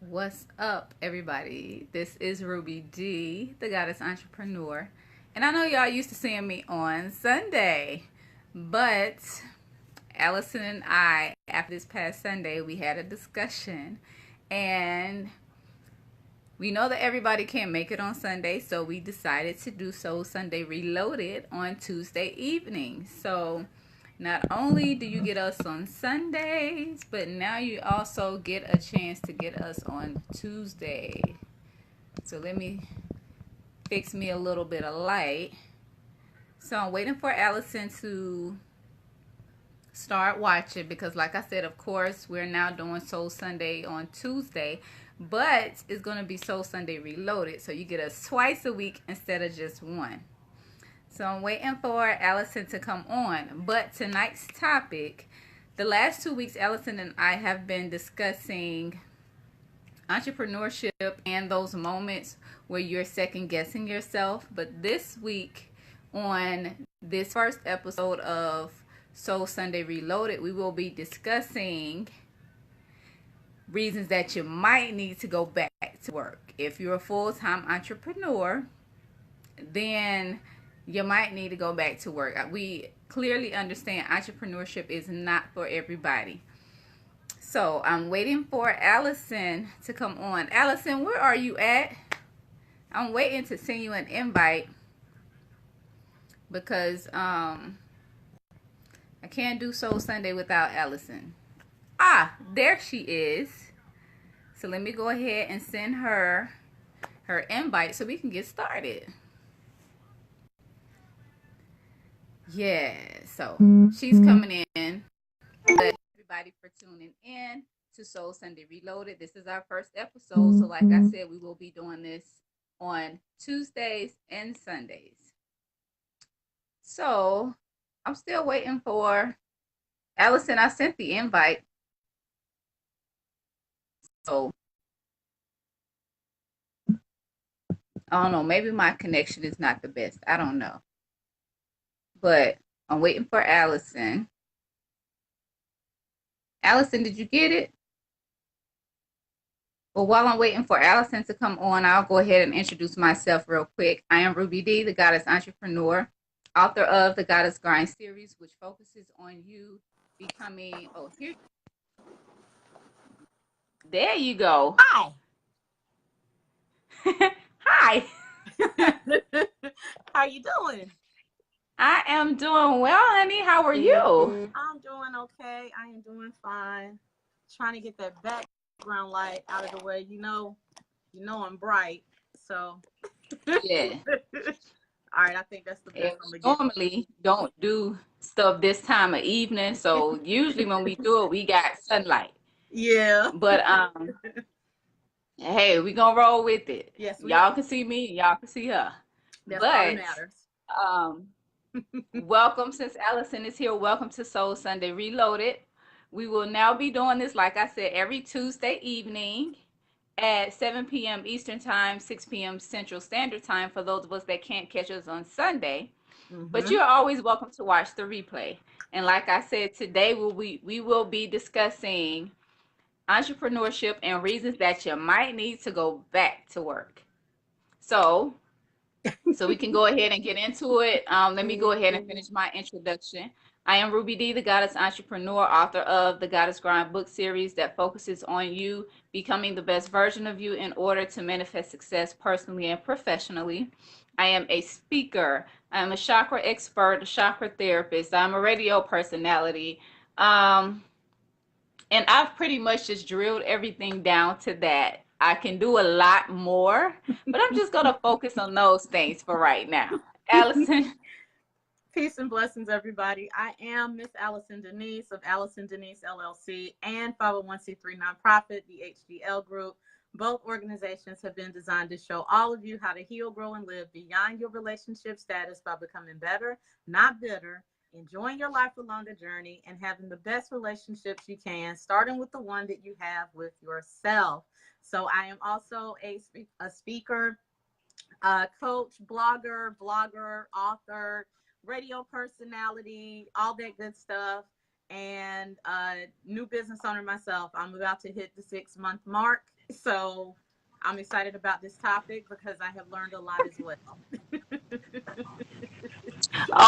What's up, everybody? This is Ruby D, the Goddess Entrepreneur. And I know y'all used to seeing me on Sunday, but Allison and I, after this past Sunday, we had a discussion. And we know that everybody can't make it on Sunday, so we decided to do Soul Sunday Reloaded on Tuesday evening. So not only do you get us on Sundays, but now you also get a chance to get us on Tuesday. So let me fix me a little bit of light. So I'm waiting for Allison to start watching because, like I said, of course, we're now doing Soul Sunday on Tuesday, but it's going to be Soul Sunday Reloaded. So you get us twice a week instead of just one. So I'm waiting for Allison to come on. But tonight's topic, the last 2 weeks, Allison and I have been discussing entrepreneurship and those moments where you're second guessing yourself. But this week, on this first episode of Soul Sunday Reloaded, we will be discussing reasons that you might need to go back to work. If you're a full-time entrepreneur, then you might need to go back to work. We clearly understand entrepreneurship is not for everybody. So I'm waiting for Allison to come on. Allison, where are you at? I'm waiting to send you an invite because I can't do Soul Sunday without Allison. There she is. So let me go ahead and send her invite so we can get started. Yeah, so she's coming in. But everybody for tuning in to Soul Sunday Reloaded. This is our first episode. So like I said, we will be doing this on Tuesdays and Sundays. So I'm still waiting for Allison. I sent the invite. So I don't know. Maybe my connection is not the best. I don't know. But I'm waiting for Allison. Allison, did you get it? Well, while I'm waiting for Allison to come on, I'll go ahead and introduce myself real quick. I am Ruby D, the Goddess Entrepreneur, author of the Goddess Grind series, which focuses on you becoming. Oh, here. There you go. Hi. Hi. How you doing? I am doing well, honey. How are you? I'm doing okay. I am doing fine. Trying to get that background light out of the way. I'm bright. So Yeah. all right, I think that's the And best I'm we gonna get. normally don't do stuff this time of evening, so usually when we do it, we got sunlight. Yeah. But hey, we gonna roll with it. Yes, we are. Y'all can see me, y'all can see her. That's all that But matters. um, welcome, since Allison is here. Welcome to Soul Sunday Reloaded. We will now be doing this, like I said, every Tuesday evening at 7 p.m. Eastern Time, 6 p.m. Central Standard Time for those of us that can't catch us on Sunday. But Mm-hmm. you're always welcome to watch the replay. And like I said, today we will be discussing entrepreneurship and reasons that you might need to go back to work. So, so we can go ahead and get into it. Let me go ahead and finish my introduction. I am Ruby D, the Goddess Entrepreneur, author of the Goddess Grind book series that focuses on you becoming the best version of you in order to manifest success personally and professionally. I am a speaker. I am a chakra expert, a chakra therapist. I'm a radio personality. Um, and I've pretty much just drilled everything down to that. I can do a lot more, but I'm just going to focus on those things for right now. Allison. Peace and blessings, everybody. I am Miss Allison Denise of Allison Denise LLC and 501c3 nonprofit, the HDL Group. Both organizations have been designed to show all of you how to heal, grow, and live beyond your relationship status by becoming better, not bitter, enjoying your life along the journey, and having the best relationships you can, starting with the one that you have with yourself. So I am also a speaker, coach, blogger, author, radio personality, all that good stuff, and new business owner myself. I'm about to hit the 6-month mark, So I'm excited about this topic because I have learned a lot as well.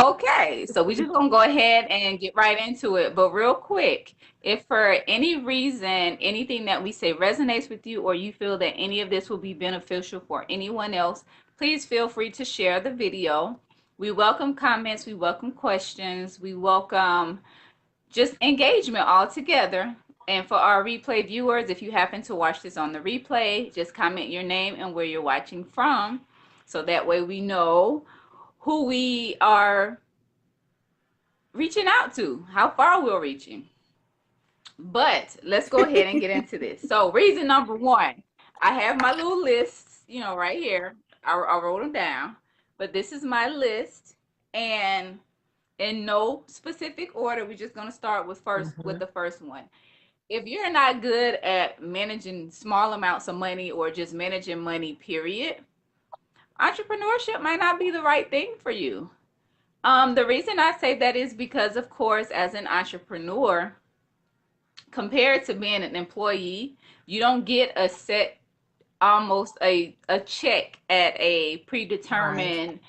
Okay, so we just gonna go ahead and get right into it. But real quick, if for any reason anything that we say resonates with you or you feel that any of this will be beneficial for anyone else, please feel free to share the video. We welcome comments, we welcome questions, we welcome just engagement altogether. And for our replay viewers, if you happen to watch this on the replay, just comment your name and where you're watching from. So that way we know who we are reaching out to, how far we're reaching. But let's go ahead and get into this. So, reason number one, I have my little lists, right here. I wrote them down, but this is my list, and in no specific order, we're just gonna start with Mhm. the first one. If you're not good at managing small amounts of money or just managing money, period, entrepreneurship might not be the right thing for you. The reason I say that is because, of course, as an entrepreneur, compared to being an employee, you don't get a set, almost a check at a Right. predetermined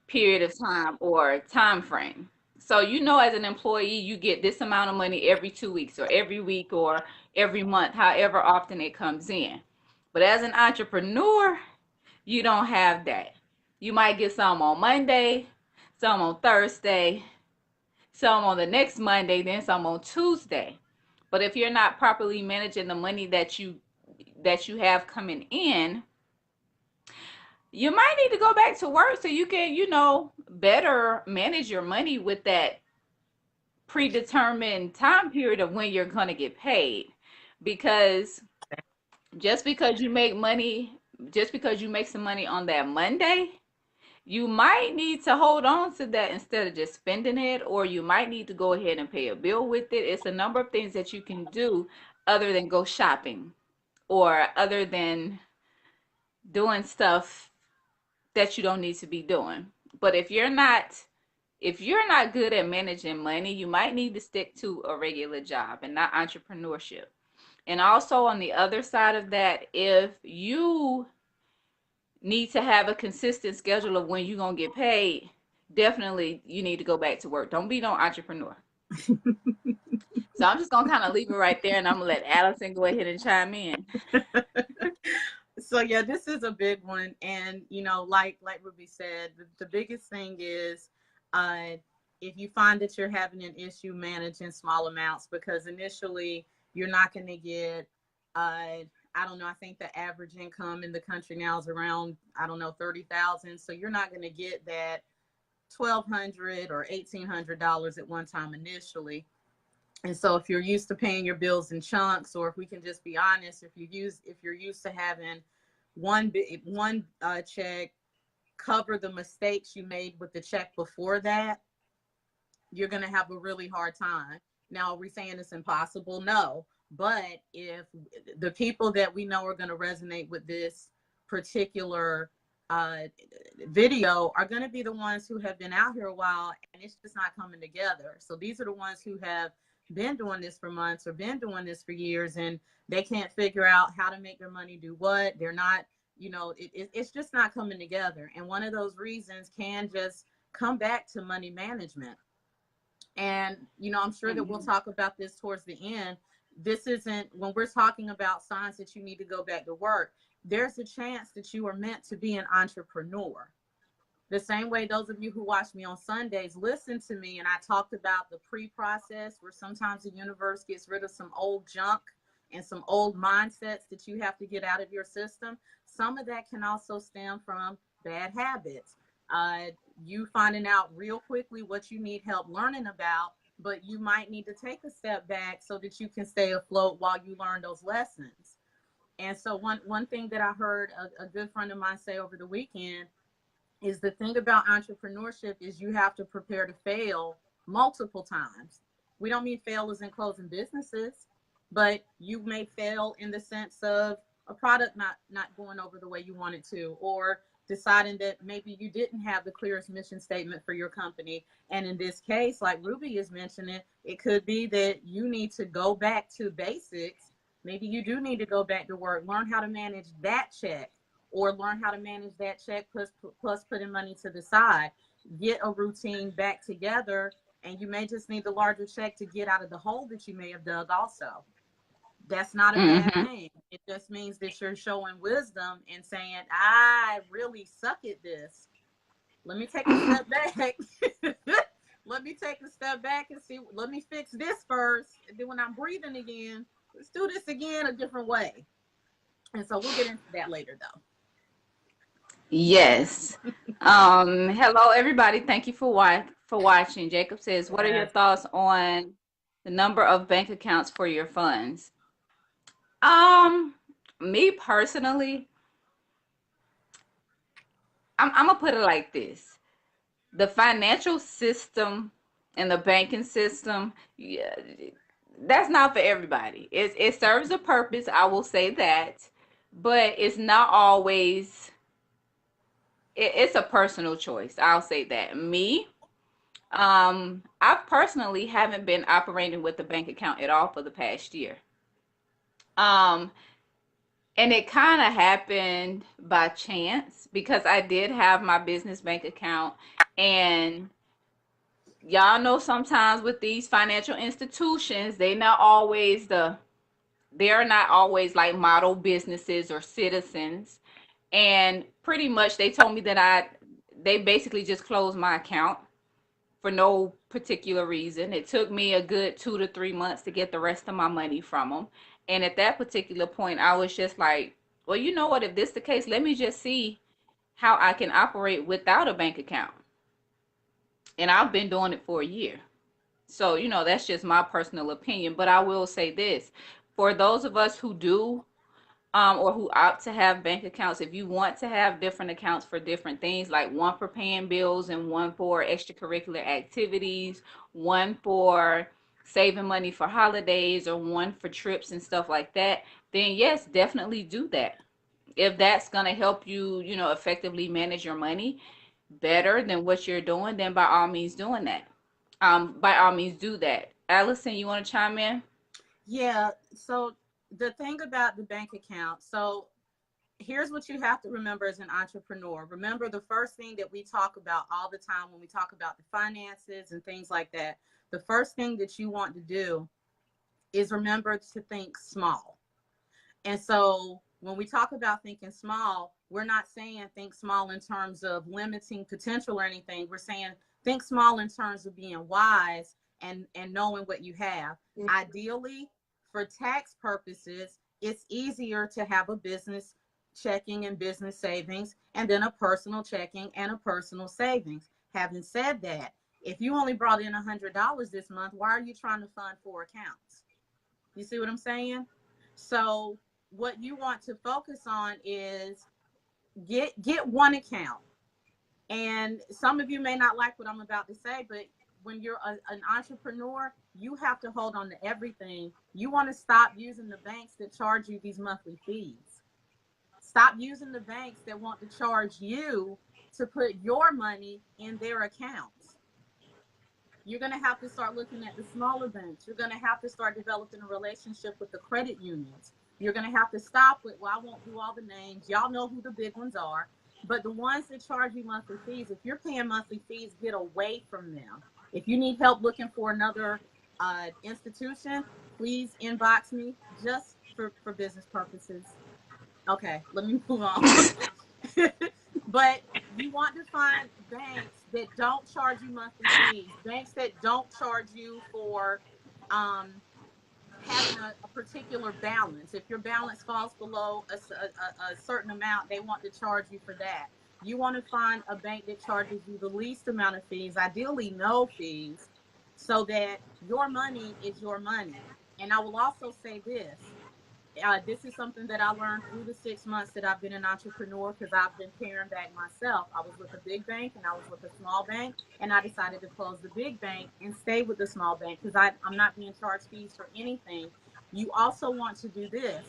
period of time or time frame. So as an employee, you get this amount of money every 2 weeks or every week or every month, however often it comes in. But as an entrepreneur, you don't have that. You might get some on Monday, some on Thursday, some on the next Monday, then some on Tuesday. But if you're not properly managing the money that you have coming in, you might need to go back to work so you can, better manage your money with that predetermined time period of when you're going to get paid. Because just because you make money, just because you make some money on that Monday, you might need to hold on to that instead of just spending it, or you might need to go ahead and pay a bill with it. It's a number of things that you can do other than go shopping or other than doing stuff that you don't need to be doing. But if you're not good at managing money, you might need to stick to a regular job and not entrepreneurship. And also on the other side of that, if you need to have a consistent schedule of when you're going to get paid, definitely you need to go back to work. Don't be no entrepreneur. So I'm just going to kind of leave it right there, and I'm going to let Allison go ahead and chime in. So yeah, this is a big one, and like Ruby said, the biggest thing is, uh, if you find that you're having an issue managing small amounts, because initially you're not going to get, I don't know, I think the average income in the country now is around, I don't know, 30,000. So you're not going to get that 1,200 or $1,800 at one time initially. And so if you're used to paying your bills in chunks, or if we can just be honest, if you're used to having one check cover the mistakes you made with the check before that, you're going to have a really hard time. Now, are we saying it's impossible? No. But if the people that we know are going to resonate with this particular uh, video are going to be the ones who have been out here a while and it's just not coming together. So these are the ones who have been doing this for months or been doing this for years, and they can't figure out how to make their money do what. They're not, it's just not coming together. And one of those reasons can just come back to money management. And, I'm sure that we'll Mm-hmm. talk about this towards the end. This isn't, when we're talking about signs that you need to go back to work, there's a chance that you are meant to be an entrepreneur. The same way those of you who watch me on Sundays listen to me, and I talked about the pre-process where sometimes the universe gets rid of some old junk and some old mindsets that you have to get out of your system. Some of that can also stem from bad habits. Uh, you finding out real quickly what you need help learning about, but you might need to take a step back so that you can stay afloat while you learn those lessons. And so one thing that I heard a good friend of mine say over the weekend is, the thing about entrepreneurship is you have to prepare to fail multiple times. We don't mean fail as in closing businesses, but you may fail in the sense of a product not going over the way you want it to, or deciding that maybe you didn't have the clearest mission statement for your company. And in this case, like Ruby is mentioning, it could be that you need to go back to basics, Maybe you do need to go back to work, learn how to manage that check, or learn how to manage that check plus putting money to the side. Get a routine back together, and you may just need the larger check to get out of the hole that you may have dug also. That's not a bad Mm-hmm. thing. It just means that you're showing wisdom and saying, I really suck at this. Let me take a step back. Let me take a step back and see. Let me fix this first. And then when I'm breathing again, let's do this again a different way. And so we'll get into that later, though. Yes. Hello everybody. Thank you for watching. Jacob says, "What are your Yes. thoughts on the number of bank accounts for your funds?" Um, Me personally, I'm gonna put it like this. The financial system and the banking system, yeah, that's not for everybody. It serves a purpose, I will say that, but it's not always it's a personal choice. I'll say that. Me, I personally haven't been operating with a bank account at all for the past year. Um, and it kind of happened by chance because I did have my business bank account, and y'all know sometimes with these financial institutions, they're not always like model businesses or citizens. And pretty much they told me that they basically just closed my account for no particular reason. It took me a good 2 to 3 months to get the rest of my money from them. And at that particular point, I was just like, well, you know what? If this is the case, let me just see how I can operate without a bank account. And I've been doing it for a year. So, that's just my personal opinion. But I will say this, for those of us who do or who opt to have bank accounts, if you want to have different accounts for different things, like one for paying bills and one for extracurricular activities, one for saving money for holidays, or one for trips and stuff like that, then yes, definitely do that. If that's going to help you, effectively manage your money better than what you're doing, then by all means doing that. By all means do that. Allison, you want to chime in? Yeah. So the thing about the bank account, so here's what you have to remember as an entrepreneur. Remember, the first thing that we talk about all the time when we talk about the finances and things like that, the first thing that you want to do is remember to think small. And so when we talk about thinking small, we're not saying think small in terms of limiting potential or anything. We're saying think small in terms of being wise and knowing what you have. Ideally, for tax purposes, it's easier to have a business checking and business savings, and then a personal checking and a personal savings. Having said that, if you only brought in $100 this month, why are you trying to fund 4 accounts? You see what I'm saying? So what you want to focus on is get one account. And some of you may not like what I'm about to say, but when you're an entrepreneur, you have to hold on to everything. You want to stop using the banks that charge you these monthly fees. Stop using the banks that want to charge you to put your money in their accounts. You're going to have to start looking at the smaller banks. You're going to have to start developing a relationship with the credit unions. You're going to have to stop with, well, I won't do all the names. Y'all know who the big ones are. But the ones that charge you monthly fees, if you're paying monthly fees, get away from them. If you need help looking for another institution, please inbox me just for business purposes. Okay, let me move on. But you want to find banks that don't charge you monthly fees, banks that don't charge you for having a particular balance. If your balance falls below a certain amount, they want to charge you for that. You want to find a bank that charges you the least amount of fees, ideally no fees, so that your money is your money. And I will also say this is something that I learned through the 6 months that I've been an entrepreneur, because I've been paring back myself. I was with a big bank and I was with a small bank, and I decided to close the big bank and stay with the small bank because I'm not being charged fees for anything. You also want to do this: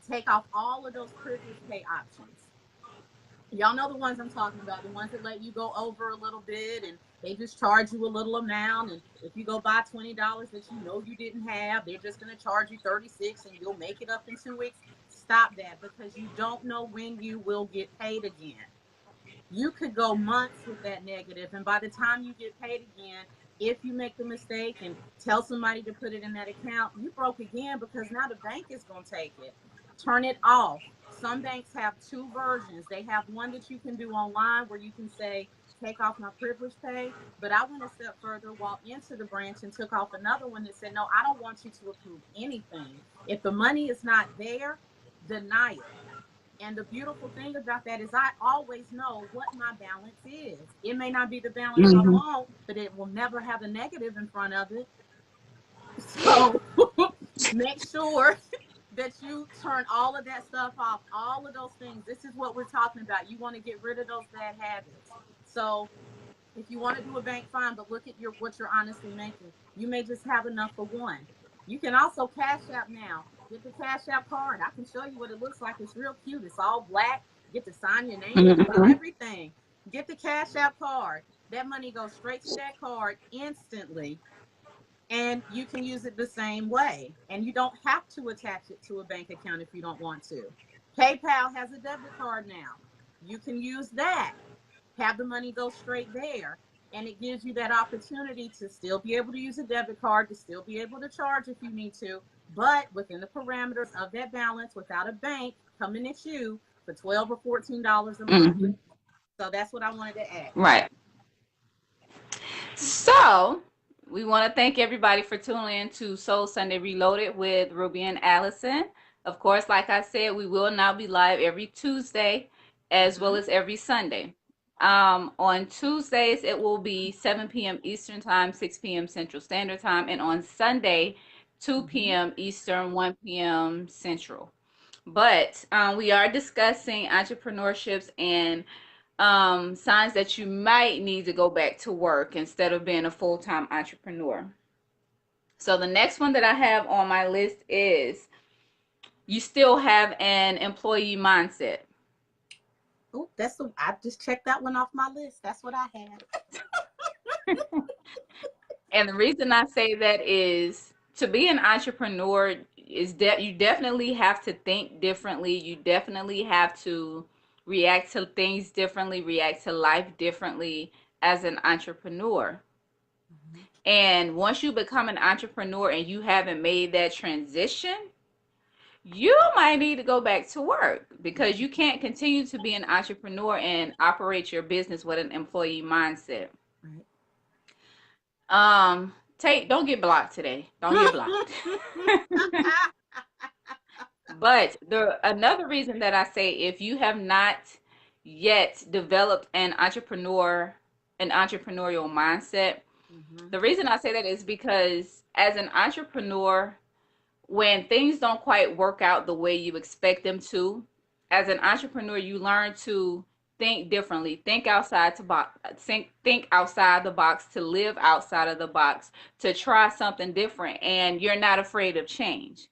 take off all of those privilege pay options. Y'all know the ones I'm talking about, the ones that let you go over a little bit and they just charge you a little amount. And if you go buy $20 that you know you didn't have, they're just going to charge you 36 and you'll make it up in 2 weeks. Stop that, because you don't know when you will get paid again. You could go months with that negative, and by the time you get paid again, if you make the mistake and tell somebody to put it in that account, you broke again, because now the bank is going to take it. Turn it off. Some banks have two versions. They have one that you can do online where you can say, take off my privilege pay. But I went a step further, walked into the branch and took off another one that said, no, I don't want you to approve anything. If the money is not there, deny it. And the beautiful thing about that is I always know what my balance is. It may not be the balance I Mm-hmm. want, but it will never have a negative in front of it. So make sure that you turn all of that stuff off, all of those things. This is what we're talking about. You want to get rid of those bad habits. So if you want to do a bank, fine, but look at what you're honestly making. You may just have enough for one. You can also Cash App now. Get the Cash App card. I can show you what it looks like. It's real cute. It's all black. Get to sign your name with it and Mm-hmm. everything. Get the Cash App card. That money goes straight to that card instantly, and you can use it the same way. And you don't have to attach it to a bank account if you don't want to. PayPal has a debit card now. You can use that, have the money go straight there. And it gives you that opportunity to still be able to use a debit card, to still be able to charge if you need to, but within the parameters of that balance, without a bank coming at you for $12 or $14 a month. Mm-hmm. So that's what I wanted to add. Right. So, we want to thank everybody for tuning in to Soul Sunday Reloaded with Ruby and Allison. Of course, like I said, we will now be live every Tuesday as well Mm-hmm. as every Sunday. On Tuesdays, it will be 7 p.m. Eastern Time, 6 p.m. Central Standard Time, and on Sunday, 2 Mm-hmm. p.m. Eastern, 1 p.m. Central. But we are discussing entrepreneurships and signs that you might need to go back to work instead of being a full-time entrepreneur. So the next one that I have on my list is you still have an employee mindset. Oh, I just checked that one off my list. That's what I had. And the reason I say that is to be an entrepreneur is that you definitely have to think differently. You definitely have to react to things differently, react to life differently as an entrepreneur. Mm-hmm. And once you become an entrepreneur and you haven't made that transition, you might need to go back to work because you can't continue to be an entrepreneur and operate your business with an employee mindset. Right. Tate, don't get blocked today. Don't get blocked. But another reason that I say if you have not yet developed an entrepreneurial mindset, Mm-hmm. the reason I say that is because as an entrepreneur, when things don't quite work out the way you expect them to, as an entrepreneur, you learn to think differently, think outside the box, think outside the box, to live outside of the box, to try something different, and you're not afraid of change.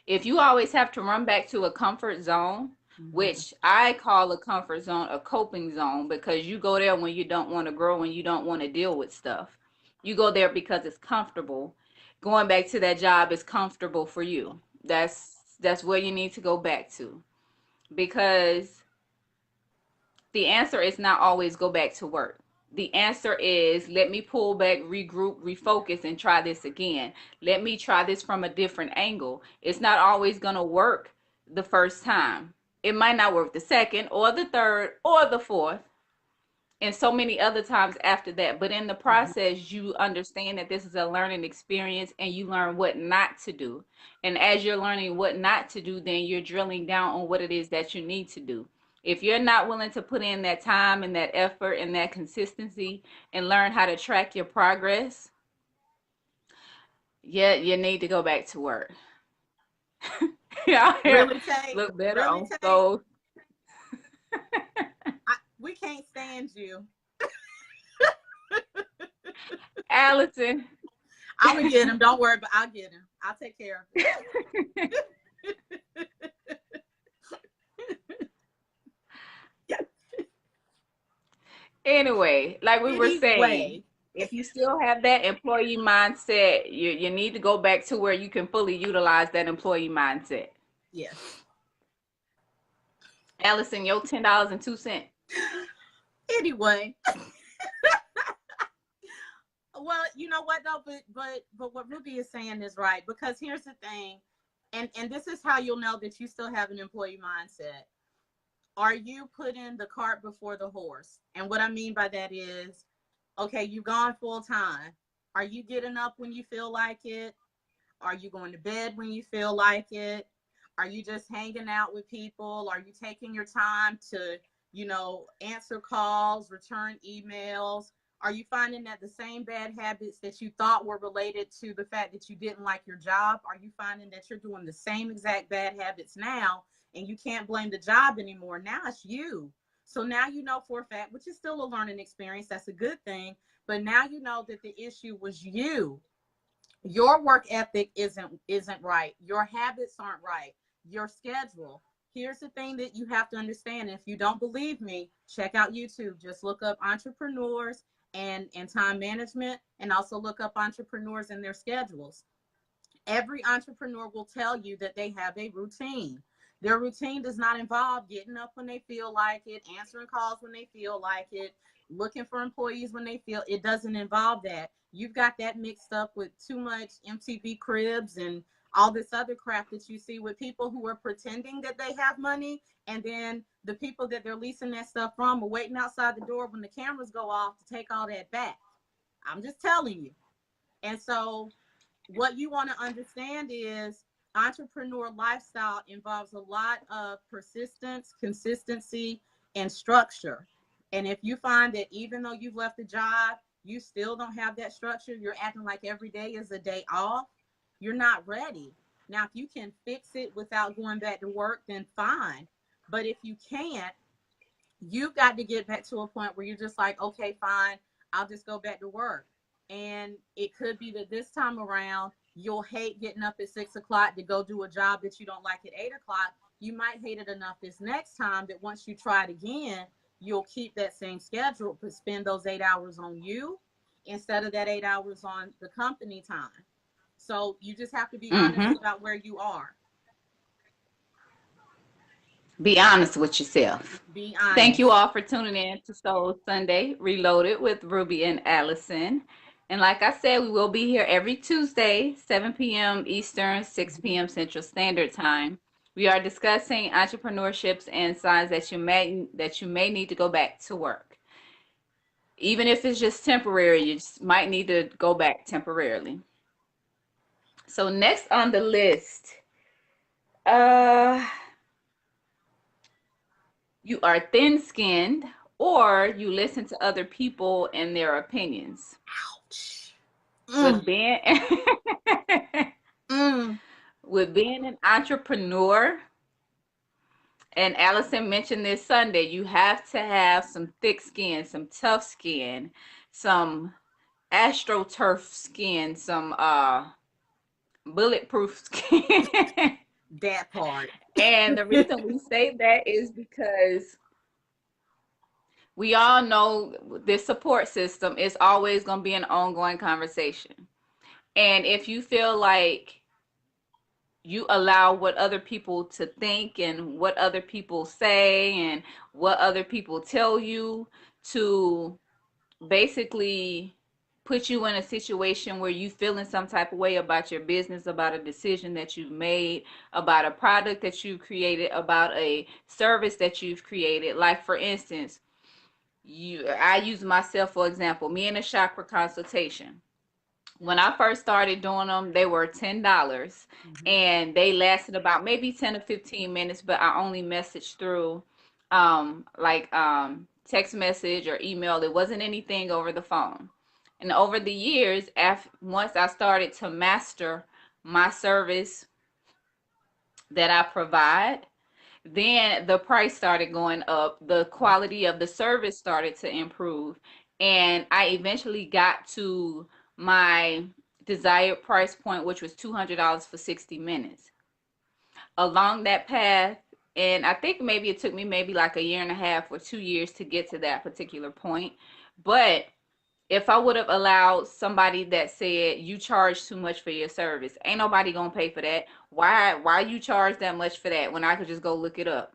If you always have to run back to a comfort zone, Mm-hmm. which I call a comfort zone a coping zone, because you go there when you don't want to grow, when you don't want to deal with stuff. You go there because it's comfortable. Going back to that job is comfortable for you. That's where you need to go back to, because the answer is not always go back to work. The answer is let me pull back, regroup, refocus, and try this again. Let me try this from a different angle. It's not always going to work the first time. It might not work the second or the third or the fourth, and so many other times after that. But in the Mm-hmm. process, you understand that this is a learning experience and you learn what not to do. And as you're learning what not to do, then you're drilling down on what it is that you need to do. If you're not willing to put in that time and that effort and that consistency and learn how to track your progress, yeah, you need to go back to work. Y'all here Really, Tate? look better Really, on Tate? so We can't stand you. Allison. I will get him. Don't worry, but I'll get him. I'll take care of it. Anyway, like we were saying, Anyway, if you still have that employee mindset, you need to go back to where you can fully utilize that employee mindset. yes. Allison, your $10.02. Anyway, well, you know what though, but what Ruby is saying is right, because here's the thing, and this is how you'll know that you still have an employee mindset. Are you putting the cart before the horse? And what I mean by that is, okay, you've gone full time. Are you getting up when you feel like it? Are you going to bed when you feel like it? Are you just hanging out with people? Are you taking your time to, answer calls, return emails? Are you finding that the same bad habits that you thought were related to the fact that you didn't like your job, are you finding that you're doing the same exact bad habits now, and you can't blame the job anymore? Now it's you. So now you know for a fact, which is still a learning experience. That's a good thing. But now you know that the issue was you. Your work ethic isn't right. Your habits aren't right. Your schedule. Here's the thing that you have to understand. If you don't believe me, check out YouTube. Just look up entrepreneurs and time management, and also look up entrepreneurs and their schedules. Every entrepreneur will tell you that they have a routine. Their routine does not involve getting up when they feel like it, answering calls when they feel like it, looking for employees when they feel it. Doesn't involve that. You've got that mixed up with too much MTV Cribs and all this other crap that you see with people who are pretending that they have money, and then the people that they're leasing that stuff from are waiting outside the door when the cameras go off to take all that back. I'm just telling you. And so what you want to understand is entrepreneur lifestyle involves a lot of persistence, consistency, and structure. And if you find that even though you've left a job, you still don't have that structure, you're acting like every day is a day off, you're not ready. Now, if you can fix it without going back to work, then fine. But if you can't, you've got to get back to a point where you're just like, okay, fine, I'll just go back to work. And it could be that this time around, you'll hate getting up at 6 o'clock to go do a job that you don't like at 8 o'clock. You might hate it enough this next time that once you try it again, you'll keep that same schedule, but spend those 8 hours on you instead of that 8 hours on the company time. So you just have to be honest Mm-hmm. about where you are. Be honest with yourself. Be Thank you honest. all for tuning in to Soul Sunday Reloaded with Ruby and Allison. And like I said, we will be here every Tuesday, 7 p.m. Eastern, 6 p.m. Central Standard Time. We are discussing entrepreneurships and signs that you may need to go back to work. Even if it's just temporary, you just might need to go back temporarily. So next on the list, uh you are thin-skinned, or you listen to other people and their opinions. Ouch. With Mm, being mm. with being an entrepreneur, and Allison mentioned this Sunday, you have to have some thick skin, some tough skin, some astroturf skin, some bulletproof skin. That part. And the reason we say that is because we all know this support system is always going to be an ongoing conversation. And if you feel like you allow what other people to think and what other people say and what other people tell you to basically put you in a situation where you feel in some type of way about your business, about a decision that you've made, about a product that you've created, about a service that you've created. Like for instance, I use myself for example, me and a chakra consultation. When I first started doing them, they were $10, Mhm. and they lasted about maybe 10 to 15 minutes, but I only messaged through text message or email. It wasn't anything over the phone. And over the years, once I started to master my service that I provide, then the price started going up, the quality of the service started to improve, and I eventually got to my desired price point, which was $200 for 60 minutes. Along that path, And I think maybe it took me maybe like a year and a half or 2 years to get to that particular point. But if I would have allowed somebody that said you charge too much for your service, ain't nobody gonna pay for that. Why you charge that much for that when I could just go look it up?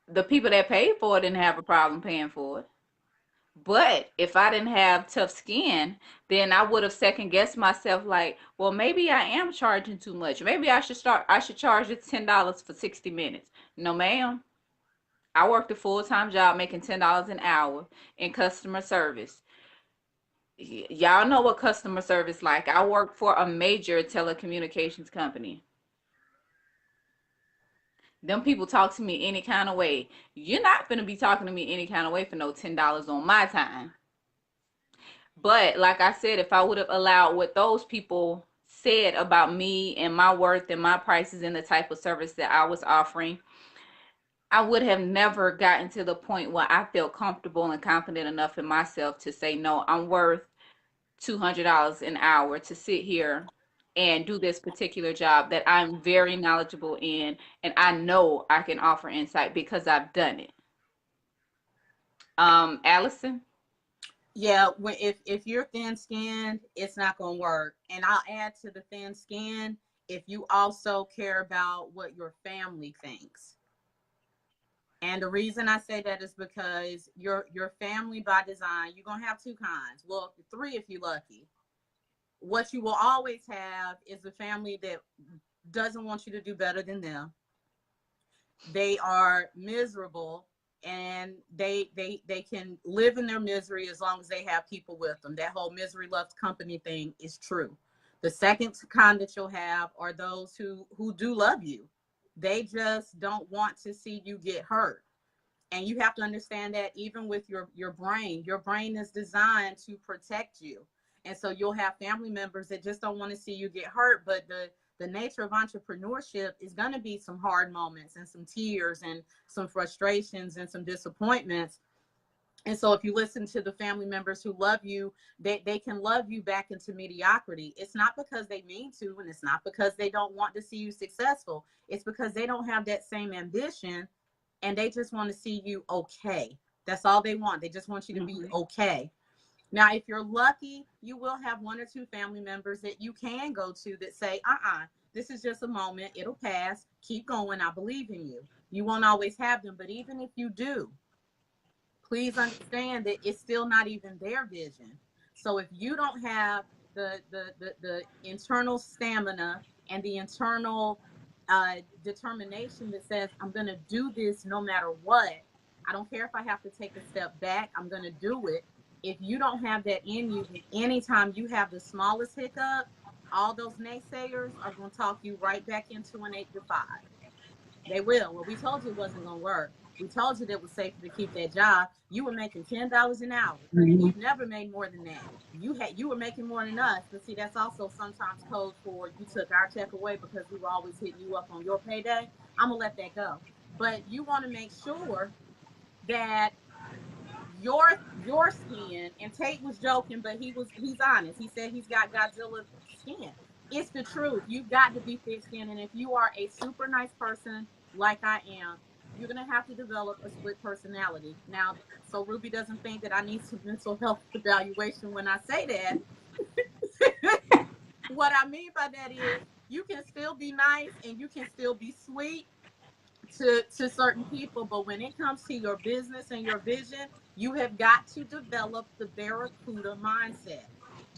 The people that paid for it didn't have a problem paying for it. But if I didn't have tough skin, then I would have second guessed myself like, well, maybe I am charging too much. Maybe I should charge it $10 for 60 minutes. No, ma'am. I worked a full-time job making $10 an hour in customer service. Y'all know what customer service like. I work for a major telecommunications company. Them people talk to me any kind of way. You're not gonna be talking to me any kind of way for no $10 on my time. But like I said, if I would have allowed what those people said about me and my worth and my prices and the type of service that I was offering, I would have never gotten to the point where I felt comfortable and confident enough in myself to say, no, I'm worth $200 an hour to sit here and do this particular job that I'm very knowledgeable in and I know I can offer insight because I've done it. Allison? Yeah, when if you're thin skinned, it's not gonna work. And I'll add to the thin skin, if you also care about what your family thinks. And the reason I say that is because your family by design, you're gonna have two kinds. Well, three if you're lucky. What you will always have is a family that doesn't want you to do better than them. They are miserable and they can live in their misery as long as they have people with them. That whole misery loves company thing is true. The second kind that you'll have are those who do love you. They just don't want to see you get hurt. And you have to understand that even with your brain is designed to protect you. And so you'll have family members that just don't want to see you get hurt. But the nature of entrepreneurship is going to be some hard moments and some tears and some frustrations and some disappointments. And so if you listen to the family members who love you, they can love you back into mediocrity. It's not because they mean to, and it's not because they don't want to see you successful. It's because they don't have that same ambition and they just want to see you okay. That's all they want. They just want you to be okay. Now, if you're lucky, you will have one or two family members that you can go to that say, this is just a moment. It'll pass. Keep going. I believe in you. You won't always have them. But even if you do, please understand that it's still not even their vision. So if you don't have the internal stamina and the internal determination that says, I'm going to do this no matter what, I don't care if I have to take a step back, I'm going to do it. If you don't have that in you, then anytime you have the smallest hiccup, all those naysayers are going to talk you right back into an 8 to 5. They will. Well, we told you it wasn't going to work. We told you that it was safer to keep that job. You were making $10 an hour. You've never made more than that. You were making more than us. But see, that's also sometimes code for you took our check away because we were always hitting you up on your payday. I'm gonna let that go. But you want to make sure that your skin, and Tate was joking, but he's honest. He said he's got Godzilla skin. It's the truth. You've got to be thick skinned, and if you are a super nice person like I am, you're gonna have to develop a split personality. Now, so Ruby doesn't think that I need some mental health evaluation when I say that. What I mean by that is you can still be nice and you can still be sweet to certain people, but when it comes to your business and your vision, you have got to develop the barracuda mindset.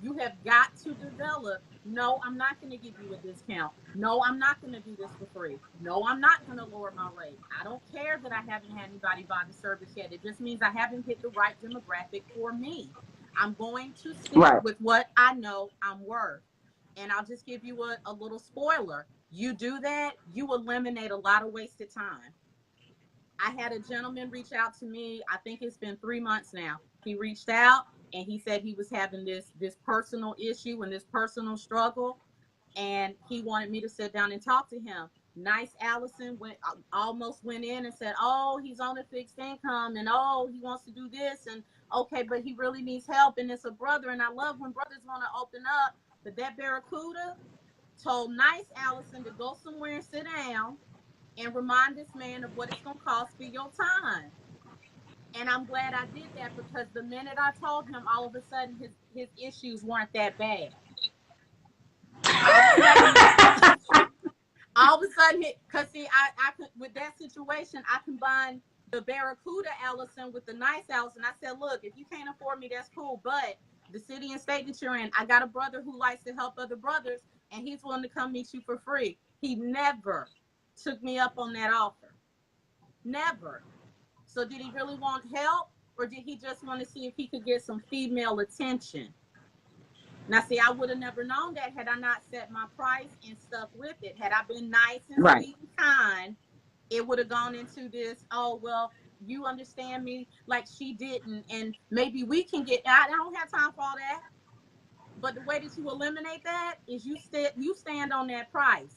You have got to develop, no, I'm not going to give you a discount. No, I'm not going to do this for free. No, I'm not going to lower my rate. I don't care that I haven't had anybody buy the service yet. It just means I haven't hit the right demographic for me. I'm going to stick Right. with what I know I'm worth. And I'll just give you a little spoiler. You do that, you eliminate a lot of wasted time. I had a gentleman reach out to me. I think it's been 3 months now. He reached out and he said he was having this personal issue and this personal struggle, and he wanted me to sit down and talk to him. Nice Allison almost went in and said, "Oh, he's on a fixed income, and oh, he wants to do this, and okay, but he really needs help, and it's a brother, and I love when brothers want to open up." But that Barracuda told nice Allison to go somewhere and sit down and remind this man of what it's going to cost for your time. And I'm glad I did that, because the minute I told him, all of a sudden his issues weren't that bad. All of a sudden, because see, I could, with that situation, I combined the Barracuda Allison with the nice Allison. I said, look, if you can't afford me, that's cool, but the city and state that you're in, I got a brother who likes to help other brothers, and he's willing to come meet you for free. He never took me up on that offer. Never. So did he really want help, or did he just want to see if he could get some female attention? Now, see, I would have never known that had I not set my price and stuff with it. Had I been nice and sweet and kind, it would have gone into this, oh, well, you understand me like she didn't, and maybe we can get, I don't have time for all that. But the way that you eliminate that is you stand on that price.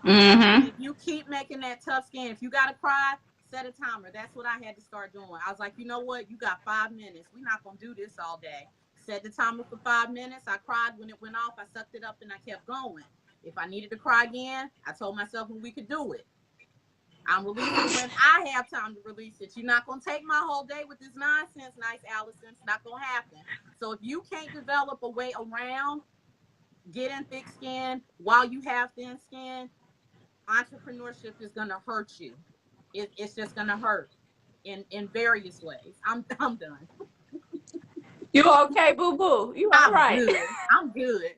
Mm-hmm. If you keep making that tough skin, if you got to cry, set a timer. That's what I had to start doing. I was like, you know what? You got 5 minutes. We're not going to do this all day. Set the timer for 5 minutes. I cried when it went off. I sucked it up and I kept going. If I needed to cry again, I told myself when we could do it. I'm releasing when I have time to release it. You're not going to take my whole day with this nonsense, nice Allison. It's not going to happen. So if you can't develop a way around getting thick skin while you have thin skin, entrepreneurship is going to hurt you. It's just going to hurt in various ways. I'm done. You okay, boo boo? You all right? Good. I'm good.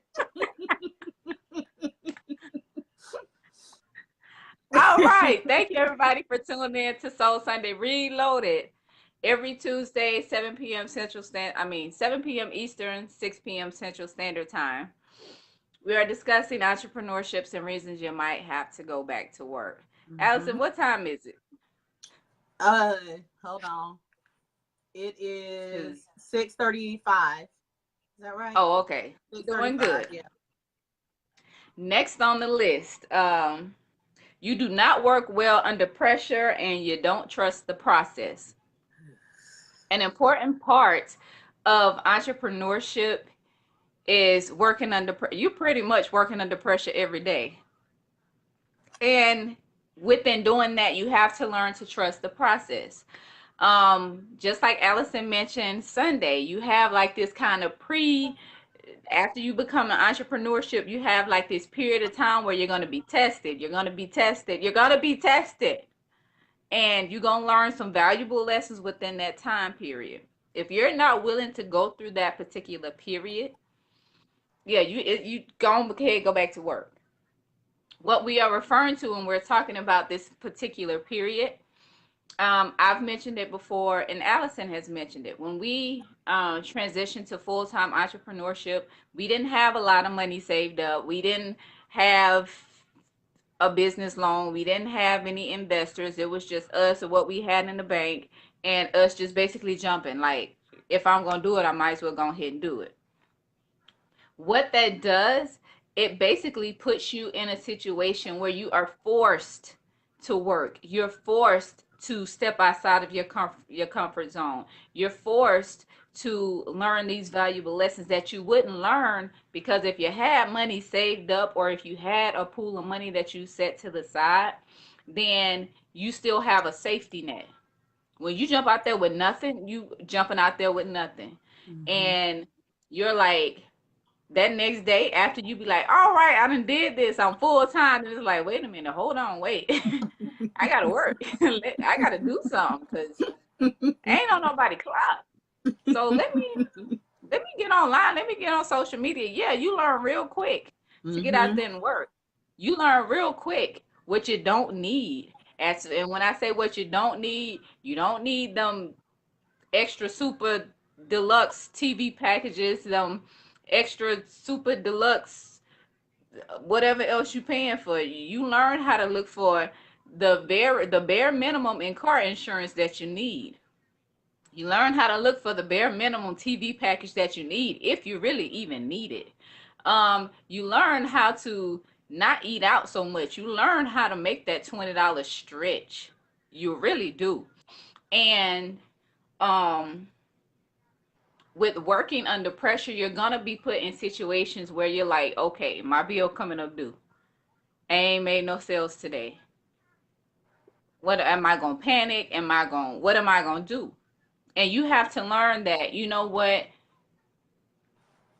All right. Thank you, everybody, for tuning in to Soul Sunday Reloaded. Every Tuesday, 7 p.m. 7 p.m. Eastern, 6 p.m. Central Standard Time. We are discussing entrepreneurships and reasons you might have to go back to work. Mm-hmm. Allison, what time is it? Hold on. It is 6:35. Is that right? Oh, okay. Doing good. Yeah. Next on the list, you do not work well under pressure and you don't trust the process. An important part of entrepreneurship is working under you pretty much working under pressure every day. And within doing that, you have to learn to trust the process. Just like Allison mentioned Sunday, you have like this kind of after you become an entrepreneurship, you have like this period of time where you're going to be tested. You're going to be tested. And you're going to learn some valuable lessons within that time period. If you're not willing to go through that particular period, yeah, you go back to work. What we are referring to when we're talking about this particular period, I've mentioned it before, and Allison has mentioned it. When we transitioned to full-time entrepreneurship, we didn't have a lot of money saved up. We didn't have a business loan. We didn't have any investors. It was just us or what we had in the bank, and us just basically jumping. Like, if I'm going to do it, I might as well go ahead and do it. What that does, it basically puts you in a situation where you are forced to work. You're forced to step outside of your comfort zone. You're forced to learn these valuable lessons that you wouldn't learn, because if you had money saved up, or if you had a pool of money that you set to the side, then you still have a safety net. When you jump out there with nothing, you jumping out there with nothing. Mm-hmm. And you're like, that next day after, you be like, all right, I done did this, I'm full time. And it's like, wait a minute, hold on, wait. I gotta work. I gotta do something, because ain't on nobody clock. So let me get online. Let me get on social media. Yeah, you learn real quick to get out there and work. You learn real quick what you don't need. And when I say what you don't need them extra super deluxe TV packages, them extra super deluxe whatever else you paying for. You learn how to look for the bare minimum in car insurance that you need. You learn how to look for the bare minimum TV package that you need, if you really even need it. You learn how to not eat out so much. You learn how to make that $20 stretch. You really do. And with working under pressure, you're gonna be put in situations where you're like, okay, my bill coming up due. I ain't made no sales today. What am I going to panic? What am I going to do? And you have to learn that, you know what?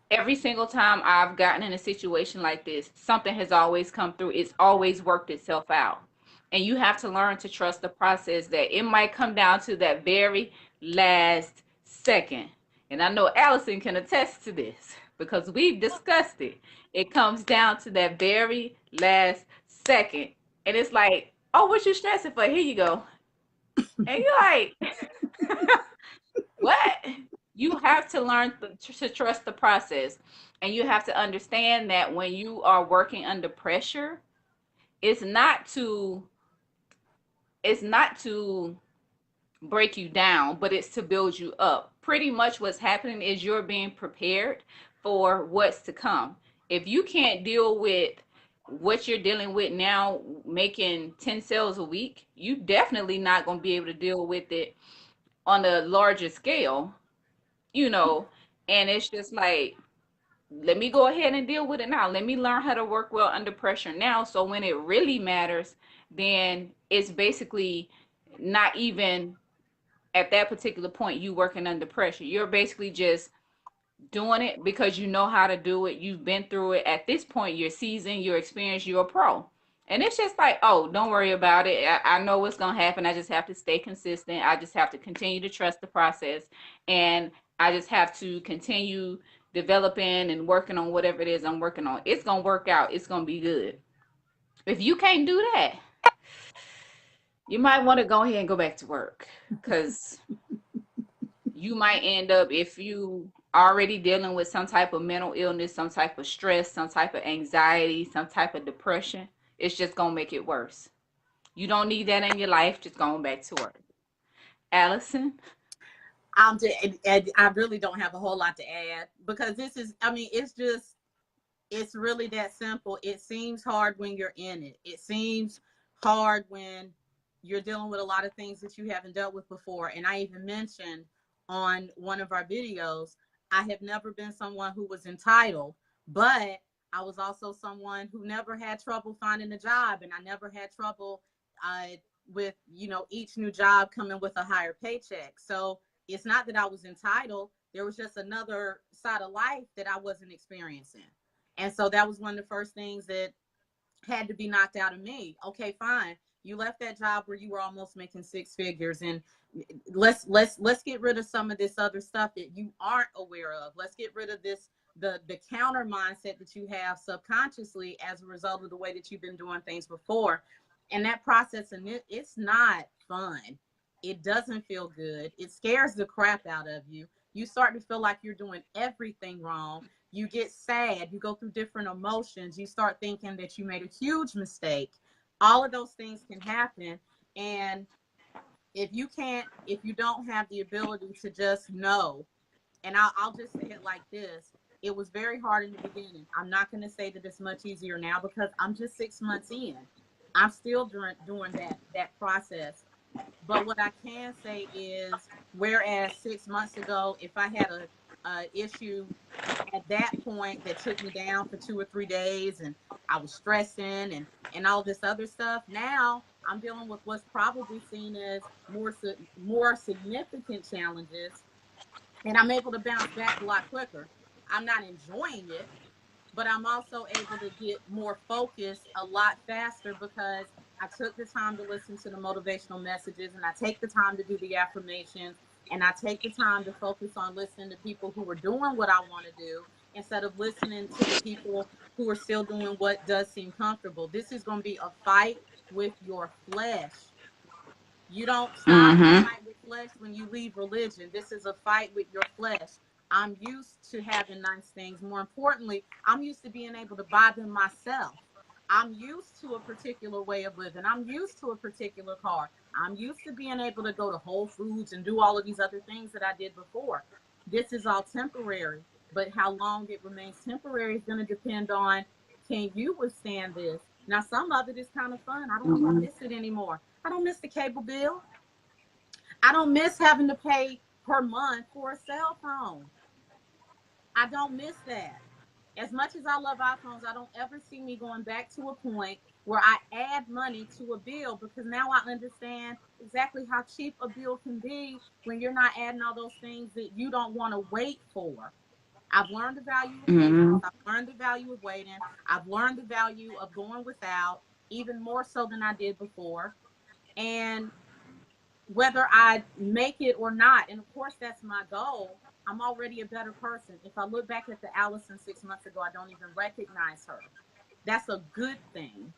Every single time I've gotten in a situation like this, something has always come through. It's always worked itself out. And you have to learn to trust the process, that it might come down to that very last second. And I know Allison can attest to this because we've discussed it. It comes down to that very last second. And it's like, oh, what you stressing for? Here you go. And you're like, what? You have to learn to trust the process. And you have to understand that when you are working under pressure, it's not to it's not to break you down, but it's to build you up. Pretty much what's happening is you're being prepared for what's to come. If you can't deal with what you're dealing with now, making 10 sales a week, you definitely not going to be able to deal with it on a larger scale, you know. And it's just like, let me go ahead and deal with it now. Let me learn how to work well under pressure now. So when it really matters, then it's basically not even at that particular point you working under pressure. You're basically just doing it because you know how to do it. You've been through it. At this point, you're seasoned, you're experienced, you're a pro. And it's just like, oh, don't worry about it. I know what's going to happen. I just have to stay consistent. I just have to continue to trust the process. And I just have to continue developing and working on whatever it is I'm working on. It's going to work out. It's going to be good. If you can't do that, you might want to go ahead and go back to work, because you might end up, if you already dealing with some type of mental illness, some type of stress, some type of anxiety, some type of depression, it's just going to make it worse. You don't need that in your life. Just going back to work. Allison? I really don't have a whole lot to add, because this is, I mean, it's really that simple. It seems hard when you're in it. It seems hard when you're dealing with a lot of things that you haven't dealt with before. And I even mentioned on one of our videos, I have never been someone who was entitled, but I was also someone who never had trouble finding a job, and I never had trouble with, you know, each new job coming with a higher paycheck. So it's not that I was entitled. There was just another side of life that I wasn't experiencing. And so that was one of the first things that had to be knocked out of me. Okay, fine. You left that job where you were almost making six figures, and let's get rid of some of this other stuff that you aren't aware of. Let's get rid of this, the counter mindset that you have subconsciously as a result of the way that you've been doing things before. And that process, and it's not fun. It doesn't feel good. It scares the crap out of you. You start to feel like you're doing everything wrong. You get sad. You go through different emotions. You start thinking that you made a huge mistake. All of those things can happen. And if you don't have the ability to just know, and I'll just say it like this, it was very hard in the beginning. I'm not going to say that it's much easier now, because I'm just 6 months in. I'm still doing that process. But what I can say is, whereas 6 months ago, if I had a issue at that point that took me down for 2 or 3 days, and I was stressing and all this other stuff, now I'm dealing with what's probably seen as more significant challenges, and I'm able to bounce back a lot quicker. I'm not enjoying it, but I'm also able to get more focused a lot faster, because I took the time to listen to the motivational messages, and I take the time to do the affirmations, and I take the time to focus on listening to people who are doing what I want to do, instead of listening to the people who are still doing what does seem comfortable. This is going to be a fight with your flesh. You don't stop the Mm-hmm. fight with flesh when you leave religion. This is a fight with your flesh. I'm used to having nice things. More importantly, I'm used to being able to buy them myself. I'm used to a particular way of living. I'm used to a particular car. I'm used to being able to go to Whole Foods and do all of these other things that I did before. This is all temporary, but how long it remains temporary is going to depend on, can you withstand this? Now, some of it is kind of fun. I don't even Mm-hmm. miss it anymore. I don't miss the cable bill. I don't miss having to pay per month for a cell phone. I don't miss that. As much as I love iPhones, I don't ever see me going back to a point where I add money to a bill, because now I understand exactly how cheap a bill can be when you're not adding all those things that you don't want to wait for. I've learned the value of patience. Mm-hmm. I've learned the value of waiting. I've learned the value of going without, even more so than I did before. And whether I make it or not, and of course that's my goal, I'm already a better person. If I look back at the Allison 6 months ago, I don't even recognize her. That's a good thing.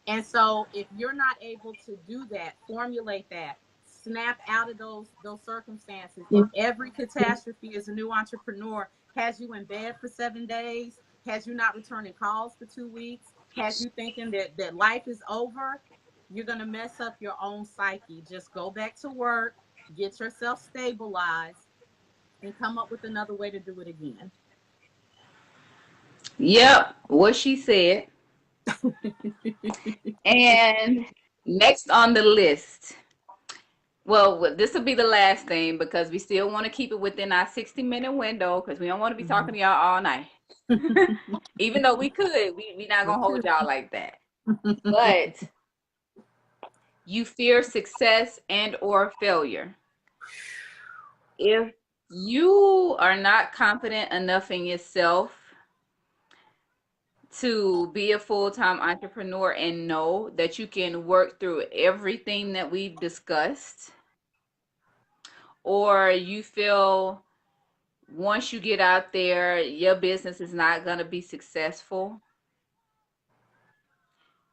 And so if you're not able to do that, formulate that, snap out of those circumstances. If every catastrophe as a new entrepreneur has you in bed for 7 days, has you not returning calls for 2 weeks, has you thinking that life is over, you're gonna mess up your own psyche. Just go back to work, get yourself stabilized, and come up with another way to do it again. Yep, what she said. And next on the list, well, this will be the last thing because we still want to keep it within our 60-minute window because we don't want to be talking to y'all all night. Even though we could, we not gonna hold y'all like that. But you fear success and or failure. If you are not confident enough in yourself to be a full-time entrepreneur and know that you can work through everything that we've discussed, or you feel once you get out there your business is not going to be successful,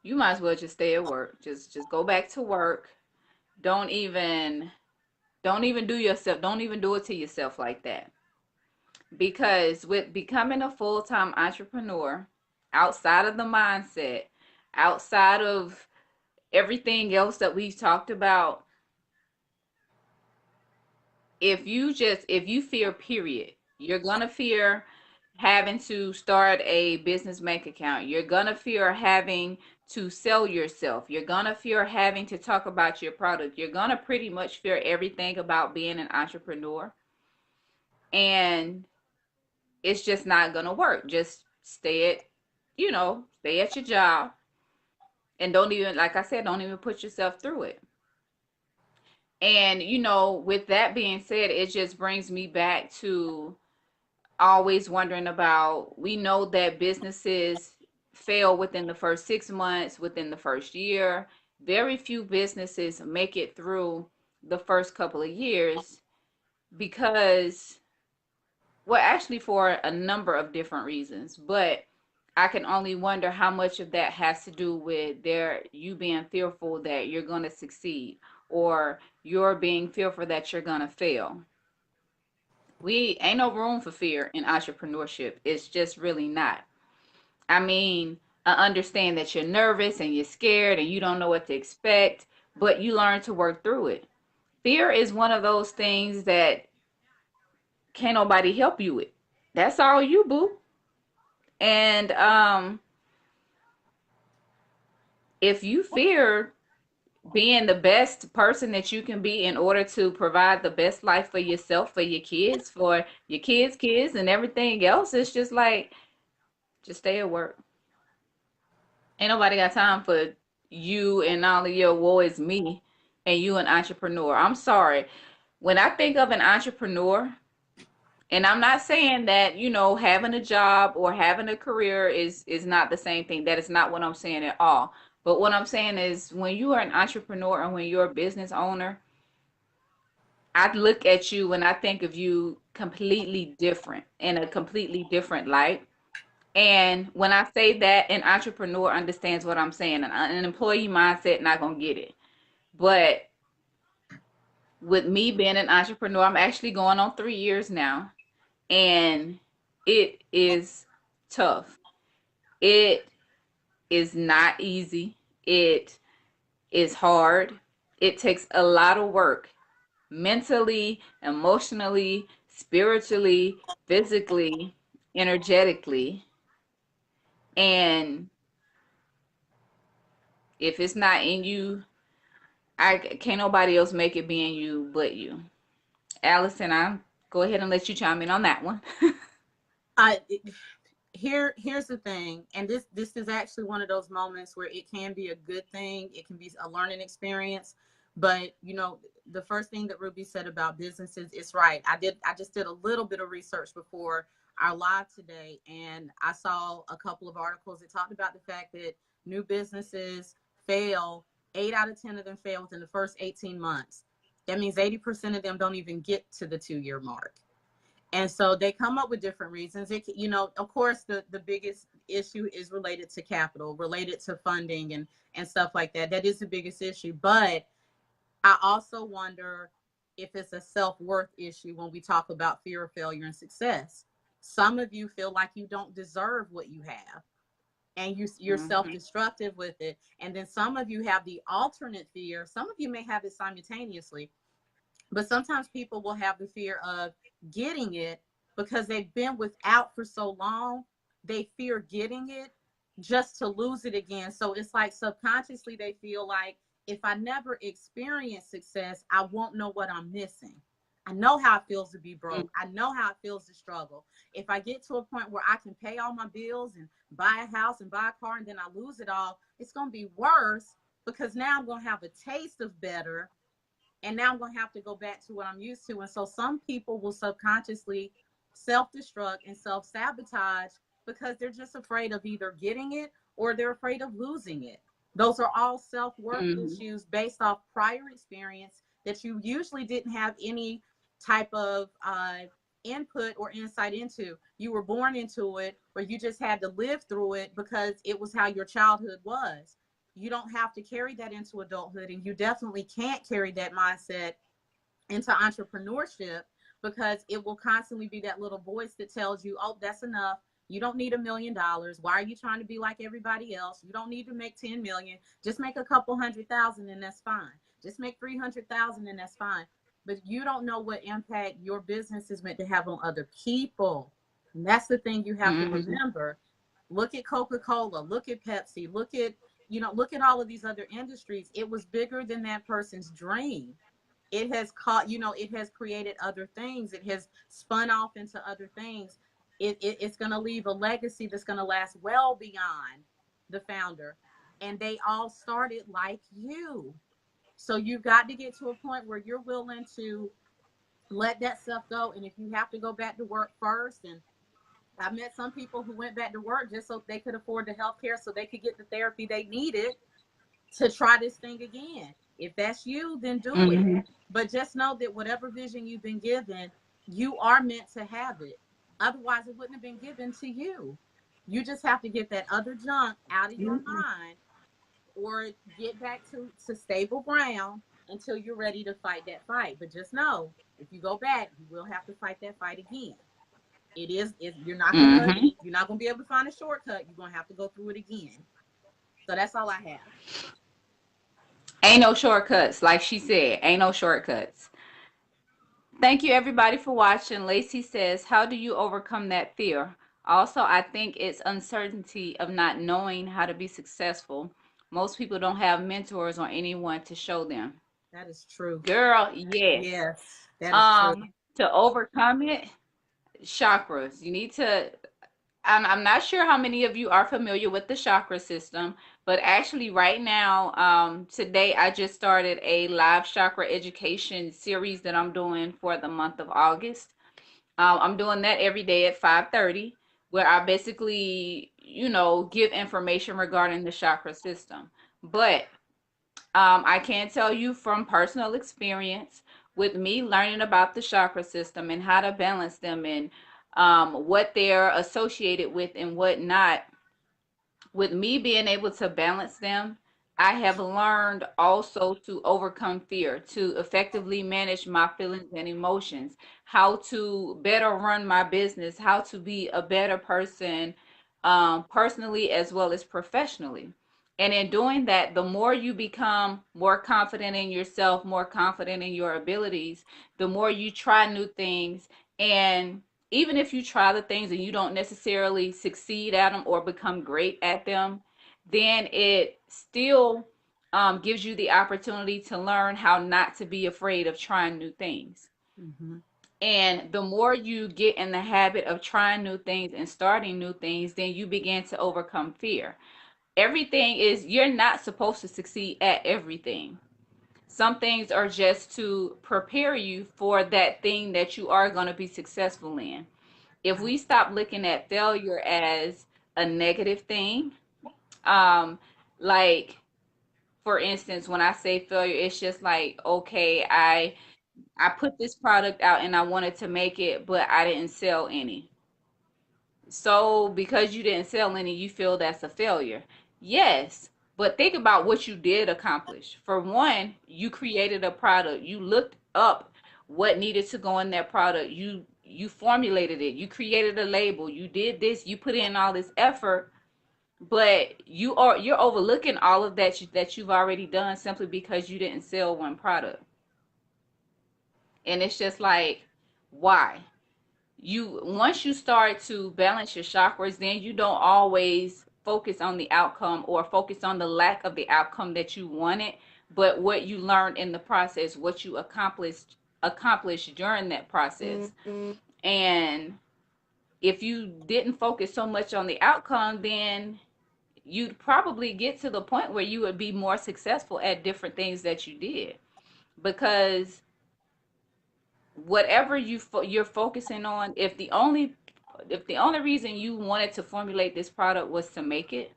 you might as well just stay at work. Just go back to work. Don't even don't even do it to yourself like that. Because with becoming a full-time entrepreneur, outside of the mindset, outside of everything else that we've talked about, if you fear, period, you're gonna fear having to start a business bank account. You're gonna fear having to sell yourself. You're gonna fear having to talk about your product. You're gonna pretty much fear everything about being an entrepreneur. And it's just not gonna work. Just stay at your job and don't even, like I said, don't even put yourself through it. And with that being said, it just brings me back to always wondering about, we know that businesses fail within the first 6 months, within the first year. Very few businesses make it through the first couple of years because, well, actually for a number of different reasons, but I can only wonder how much of that has to do with you being fearful that you're going to succeed, or you're being fearful that you're going to fail. We ain't no room for fear in entrepreneurship. It's just really not. I mean, I understand that you're nervous and you're scared and you don't know what to expect, but you learn to work through it. Fear is one of those things that can't nobody help you with. That's all you, boo. And if you fear being the best person that you can be in order to provide the best life for yourself, for your kids, and everything else, it's just like, just stay at work. Ain't nobody got time for you and all of your woe is me and you an entrepreneur. I'm sorry. When I think of an entrepreneur, and I'm not saying that, having a job or having a career is not the same thing. That is not what I'm saying at all. But what I'm saying is, when you are an entrepreneur and when you're a business owner, I look at you and I think of you completely different, in a completely different light. And when I say that, an entrepreneur understands what I'm saying. An employee mindset not gonna get it. But with me being an entrepreneur, I'm actually going on 3 years now, and it is tough. It is not easy. It is hard. It takes a lot of work, mentally, emotionally, spiritually, physically, energetically. And if it's not in you, I can't nobody else make it be in you but you. Allison, I'll go ahead and let you chime in on that one. I here's the thing, and this is actually one of those moments where it can be a good thing, it can be a learning experience. But the first thing that Ruby said about businesses is right. I just did a little bit of research before our live today, and I saw a couple of articles that talked about the fact that new businesses fail. 8 out of 10 of them fail within the first 18 months. That means 80% of them don't even get to the 2-year mark. And so they come up with different reasons. Of course, the biggest issue is related to capital, related to funding and stuff like that. That is the biggest issue. But I also wonder if it's a self-worth issue when we talk about fear of failure and success. Some of you feel like you don't deserve what you have, and you're self-destructive with it. And then some of you have the alternate fear. Some of you may have it simultaneously, but sometimes people will have the fear of getting it because they've been without for so long. They fear getting it just to lose it again. So it's like subconsciously they feel like, if I never experience success, I won't know what I'm missing. I know how it feels to be broke. I know how it feels to struggle. If I get to a point where I can pay all my bills and buy a house and buy a car, and then I lose it all, it's going to be worse, because now I'm going to have a taste of better, and now I'm going to have to go back to what I'm used to. And so some people will subconsciously self-destruct and self-sabotage because they're just afraid of either getting it or they're afraid of losing it. Those are all self-worth issues based off prior experience that you usually didn't have any type of input or insight into. You were born into it, or you just had to live through it because it was how your childhood was. You don't have to carry that into adulthood, and you definitely can't carry that mindset into entrepreneurship, because it will constantly be that little voice that tells you, oh, that's enough. You don't need $1,000,000. Why are you trying to be like everybody else? You don't need to make 10 million. Just make a couple 100,000 and that's fine. Just make 300,000 and that's fine. But you don't know what impact your business is meant to have on other people. And that's the thing you have to remember. Look at Coca-Cola, look at Pepsi, look at all of these other industries. It was bigger than that person's dream. It has it has created other things. It has spun off into other things. It's going to leave a legacy that's going to last well beyond the founder. And they all started like you. So you've got to get to a point where you're willing to let that stuff go. And if you have to go back to work first, and I met some people who went back to work just so they could afford the health care, so they could get the therapy they needed to try this thing again. If that's you, then do it. But just know that whatever vision you've been given, you are meant to have it. Otherwise, it wouldn't have been given to you. You just have to get that other junk out of your mind, or get back to stable ground until you're ready to fight that fight. But just know, if you go back, you will have to fight that fight again. You're not gonna be able to find a shortcut. You're gonna have to go through it again. So that's all I have. Ain't no shortcuts. Like she said, ain't no shortcuts. Thank you everybody for watching. Lacey says, how do you overcome that fear? Also, I think it's uncertainty of not knowing how to be successful. Most people don't have mentors or anyone to show them. That is true. Girl, yes. Yes, that is true. To overcome it, chakras. You need to, I'm not sure how many of you are familiar with the chakra system, but actually right now, today I just started a live chakra education series that I'm doing for the month of August. I'm doing that every day at 5:30, where I basically, give information regarding the chakra system. But I can tell you from personal experience, with me learning about the chakra system and how to balance them, and what they're associated with and what not, with me being able to balance them, I have learned also to overcome fear, to effectively manage my feelings and emotions, how to better run my business, how to be a better person, personally as well as professionally. And in doing that, the more you become more confident in yourself, more confident in your abilities, the more you try new things. And even if you try the things and you don't necessarily succeed at them or become great at them, then it still gives you the opportunity to learn how not to be afraid of trying new things. And the more you get in the habit of trying new things and starting new things, then you begin to overcome fear. Everything is, you're not supposed to succeed at everything. Some things are just to prepare you for that thing that you are going to be successful in. If we stop looking at failure as a negative thing, um, like for instance, when I say failure, it's just like, okay, I put this product out and I wanted to make it, but I didn't sell any. So because you didn't sell any, you feel that's a failure. Yes, but think about what you did accomplish. For one, you created a product. You looked up what needed to go in that product. You formulated it. You created a label. You did this. You put in all this effort, but you're overlooking all of that you've already done simply because you didn't sell one product. And it's just like, why? You once you start to balance your chakras, then you don't always focus on the outcome or focus on the lack of the outcome that you wanted, but what you learned in the process, what you accomplished during that process. And if you didn't focus so much on the outcome, then you'd probably get to the point where you would be more successful at different things that you did, because whatever you're focusing on, if the only reason you wanted to formulate this product was to make it,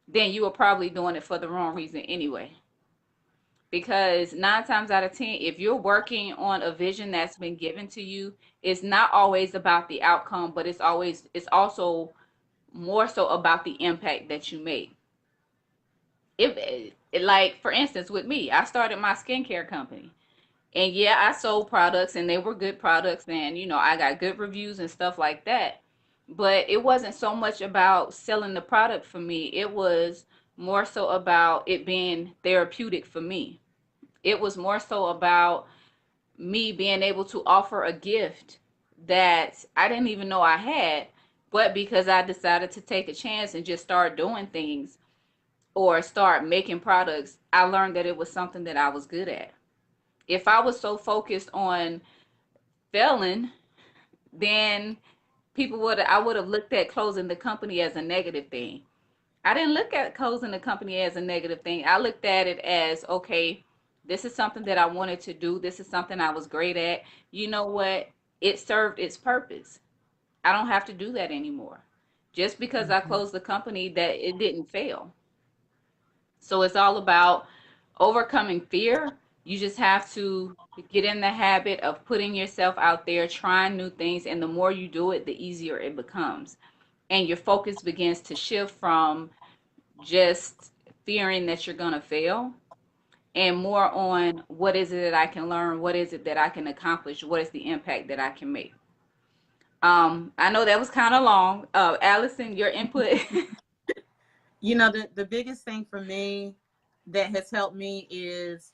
then you were probably doing it for the wrong reason anyway. Because 9 times out of 10, if you're working on a vision that's been given to you, it's not always about the outcome, but it's also more so about the impact that you make. If like for instance with me, I started my skincare company. And yeah, I sold products and they were good products, and I got good reviews and stuff like that. But it wasn't so much about selling the product for me. It was more so about it being therapeutic for me. It was more so about me being able to offer a gift that I didn't even know I had, but because I decided to take a chance and just start doing things or start making products, I learned that it was something that I was good at. If I was so focused on failing, then I would have looked at closing the company as a negative thing. I didn't look at closing the company as a negative thing. I looked at it as, okay, this is something that I wanted to do. This is something I was great at. You know what? It served its purpose. I don't have to do that anymore. Just because I closed the company, that it didn't fail. So it's all about overcoming fear. You just have to get in the habit of putting yourself out there, trying new things, and the more you do it, the easier it becomes. And your focus begins to shift from just fearing that you're going to fail and more on what is it that I can learn, what is it that I can accomplish, what is the impact that I can make. I know that was kind of long. Allison, your input. The biggest thing for me that has helped me is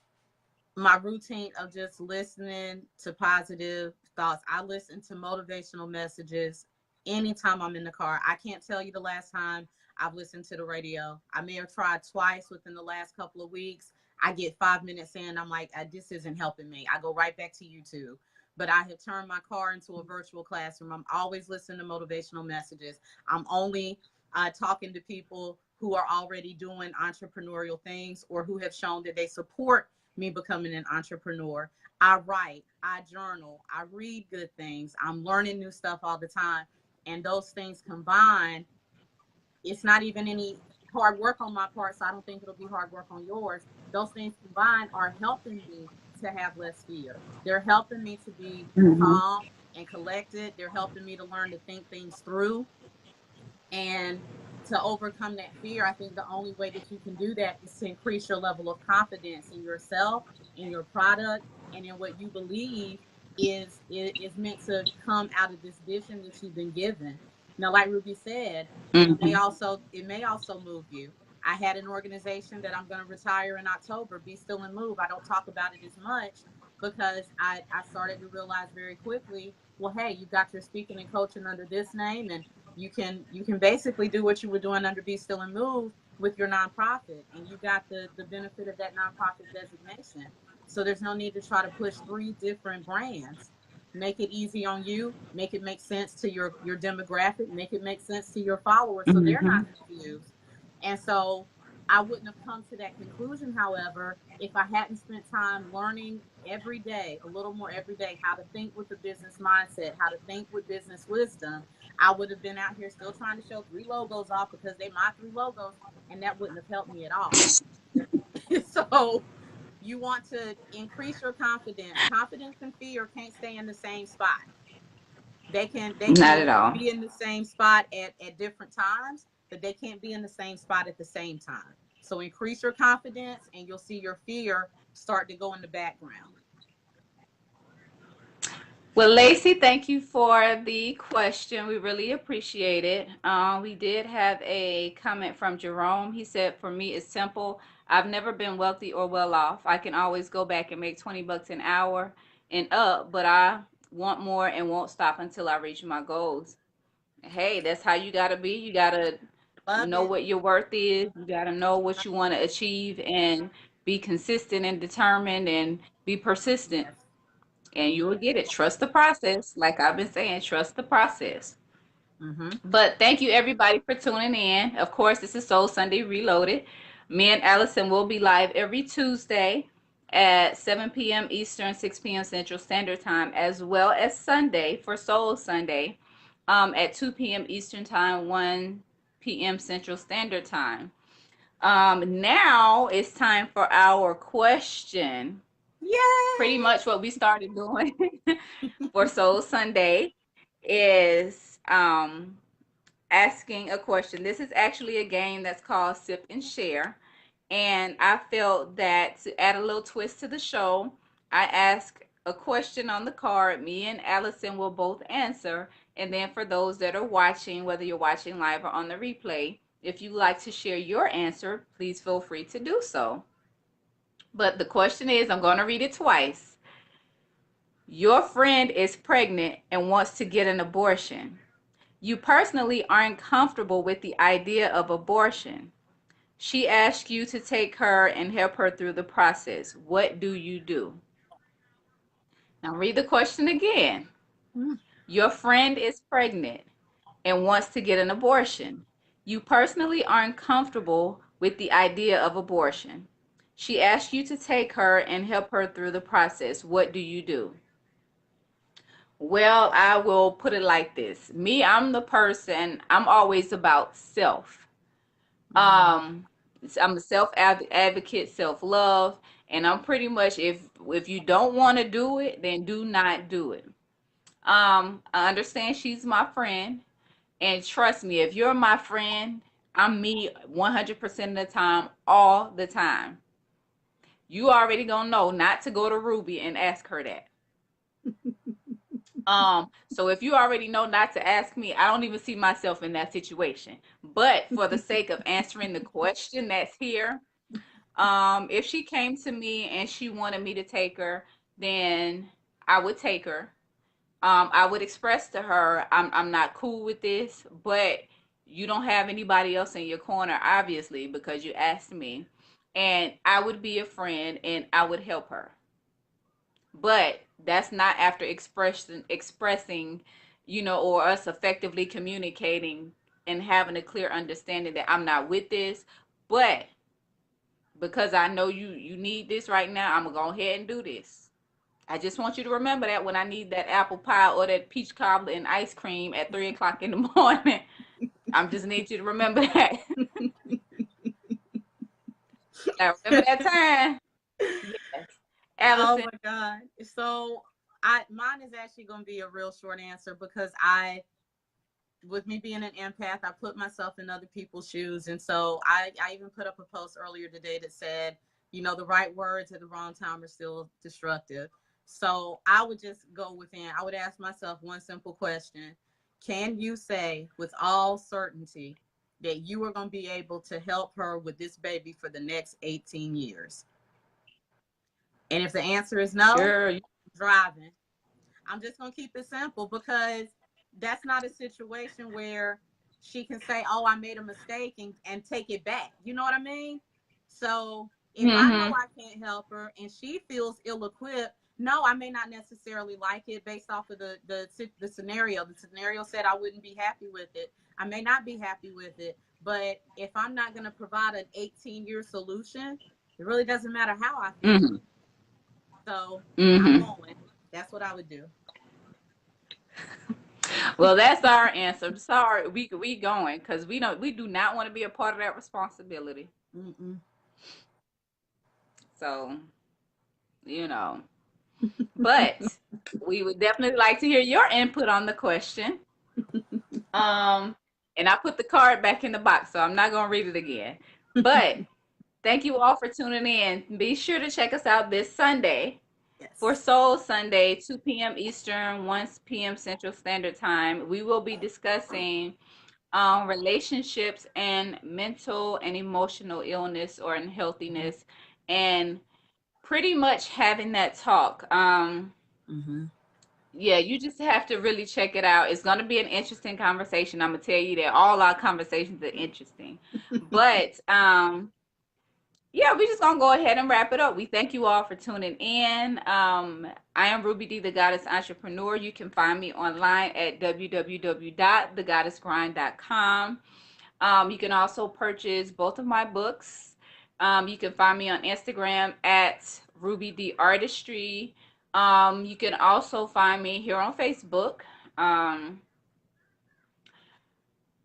my routine of just listening to positive thoughts. I listen to motivational messages anytime I'm in the car. I can't tell you the last time I've listened to the radio. I may have tried twice within the last couple of weeks. I get 5 minutes in, I'm like, this isn't helping me. I go right back to YouTube. But I have turned my car into a virtual classroom. I'm always listening to motivational messages. I'm only talking to people who are already doing entrepreneurial things or who have shown that they support me becoming an entrepreneur. I write, I journal, I read good things. I'm learning new stuff all the time. And those things combined, it's not even any hard work on my part. So I don't think it'll be hard work on yours. Those things combined are helping me to have less fear. They're helping me to be Mhm. calm and collected. They're helping me to learn to think things through. And to overcome that fear, I think the only way that you can do that is to increase your level of confidence in yourself, in your product, and in what you believe is meant to come out of this vision that you've been given. Now, like Ruby said, Mhm. it may also move you. I had an organization that I'm going to retire in October, Be Still and Move. I don't talk about it as much because I started to realize very quickly, well, hey, you got your speaking and coaching under this name, and you can basically do what you were doing under Be Still and Move with your nonprofit, and you got the benefit of that nonprofit designation. So there's no need to try to push three different brands. make it easy on you, make it make sense to your demographic, make it make sense to your followers so they're not confused. And so I wouldn't have come to that conclusion, however, if I hadn't spent time learning every day, a little more every day, how to think with a business mindset, how to think with business wisdom. I would have been out here still trying to show 3 logos off because they my 3 logos, and that wouldn't have helped me at all. So you want to increase your confidence. Confidence and fear can't stay in the same spot. They Not can at all. be in the same spot at different times, but they can't be in the same spot at the same time. So increase your confidence and you'll see your fear start to go in the background. Well, Lacey, thank you for the question. We really appreciate it. We did have a comment from Jerome. He said, "For me, it's simple. I've never been wealthy or well off. I can always go back and make 20 bucks an hour and up, but I want more and won't stop until I reach my goals." Hey, that's how you got to be. You got to Love know it. what your worth is. You got to know what you want to achieve and be consistent and determined and be persistent, Yes. and you will get it. Trust the process. Like I've been saying, trust the process. Mm-hmm. But thank you everybody for tuning in. Of course, this is Soul Sunday Reloaded. Me and Allison will be live every Tuesday at 7 p.m. Eastern, 6 p.m. Central Standard Time, as well as Sunday for Soul Sunday at 2 p.m. Eastern Time, 1 p.m. Central Standard Time. Now it's time for our question. Pretty Yay! much what we started doing for Soul Sunday is asking a question. This is actually a game that's called Sip and Share. And I felt that to add a little twist to the show, I ask a question on the card. Me and Allison will both answer. And then for those that are watching, whether you're watching live or on the replay, if you'd like to share your answer, please feel free to do so. But the question is, I'm going to read it twice. Your friend is pregnant and wants to get an abortion. You personally aren't comfortable with the idea of abortion. She asks you to take her and help her through the process. What do you do? Now read the question again. Your friend is pregnant and wants to get an abortion. You personally aren't comfortable with the idea of abortion. She asks you to take her and help her through the process. What do you do? Well, I will put it like this. Me, I'm the person, I'm always about self. Um, I'm a self advocate, self love, and I'm pretty much if you don't want to do it, then do not do it. I understand she's my friend, and trust me, if you're my friend, I'm me 100% of the time, all the time. You already gonna know not to go to Ruby and ask her that. So if you already know not to ask me, I don't even see myself in that situation. But for the sake of answering the question that's here, if she came to me and she wanted me to take her, then I would take her. I would express to her, I'm not cool with this, but you don't have anybody else in your corner, obviously, because you asked me. And I would be a friend and I would help her. But that's not after expressing, or us effectively communicating and having a clear understanding that I'm not with this. But because I know you need this right now, I'm gonna go ahead and do this. I just want you to remember that when I need that apple pie or that peach cobbler and ice cream at 3 o'clock in the morning, I just need you to remember that. I remember that time. Yes. Oh Allison. my God. So mine is actually going to be a real short answer because with me being an empath, I put myself in other people's shoes. And so I even put up a post earlier today that said, the right words at the wrong time are still destructive. So I would just go within. I would ask myself one simple question. Can you say with all certainty that you are going to be able to help her with this baby for the next 18 years? And if the answer is no, Girl. driving. I'm just going to keep it simple because that's not a situation where she can say, "Oh, I made a mistake," and take it back. You know what I mean? So if I know Mm-hmm. I can't help her and she feels ill equipped, No, I may not necessarily like it based off of the scenario. The scenario said I wouldn't be happy with it. I may not be happy with it, but if I'm not going to provide an 18-year solution, it really doesn't matter how I feel. Mm-hmm. So I'm Mm-hmm. going. That's what I would do. Well, that's our answer. Sorry, we going because we do not want to be a part of that responsibility. Mm-mm. So, you know, but we would definitely like to hear your input on the question. Um, and I put the card back in the box, so I'm not gonna read it again. But thank you all for tuning in. Be sure to check us out this Sunday for Yes. Soul Sunday, 2 p.m. Eastern, 1 p.m. Central Standard Time. We will be discussing relationships and mental and emotional illness or unhealthiness, and pretty much having that talk. Mm-hmm. Yeah, you just have to really check it out. It's going to be an interesting conversation. I'm gonna tell you that all our conversations are interesting, but yeah, we're just gonna go ahead and wrap it up. We thank you all for tuning in. I am Ruby D, the Goddess Entrepreneur. You can find me online at www.thegoddessgrind.com. You can also purchase both of my books. You can find me on Instagram at Ruby D Artistry. You can also find me here on Facebook. Um,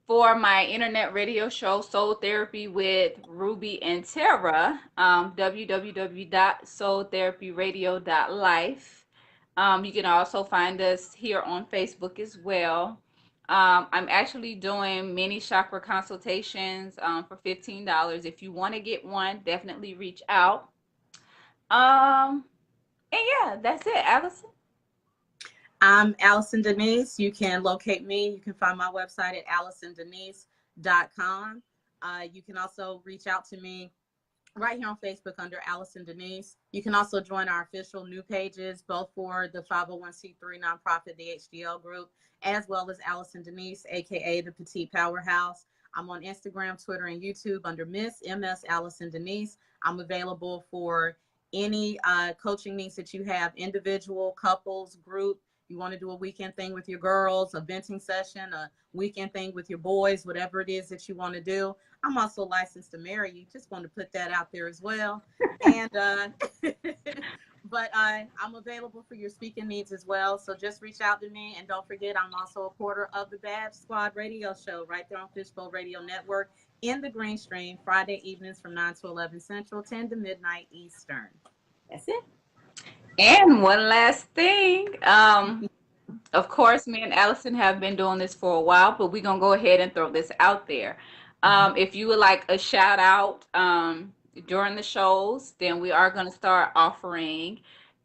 for my internet radio show, Soul Therapy with Ruby and Tara, www.soultherapyradio.life. You can also find us here on Facebook as well. I'm actually doing mini chakra consultations for $15. If you want to get one, definitely reach out. And yeah, that's it, Allison. I'm Allison Denise. You can locate me. You can find my website at AllisonDenise.com. You can also reach out to me right here on Facebook under Allison Denise. You can also join our official new pages, both for the 501c3 nonprofit, the HDL group, as well as Allison Denise, aka the Petite Powerhouse. I'm on Instagram, Twitter, and YouTube under Miss MS Allison Denise. I'm available for any coaching needs that you have, individual, couples, group. You want to do a weekend thing with your girls, a venting session, a weekend thing with your boys, whatever it is that you want to do. I'm also licensed to marry you. Just want to put that out there as well. And but I'm available for your speaking needs as well. So just reach out to me, and don't forget, I'm also a quarter of the Bad Squad Radio Show right there on Fishbowl Radio Network in the Green Stream, Friday evenings from 9 to 11 Central, 10 to midnight Eastern. That's it. And one last thing. Of course, me and Allison have been doing this for a while, but we're gonna go ahead and throw this out there. If you would like a shout out during the shows, then we are gonna start offering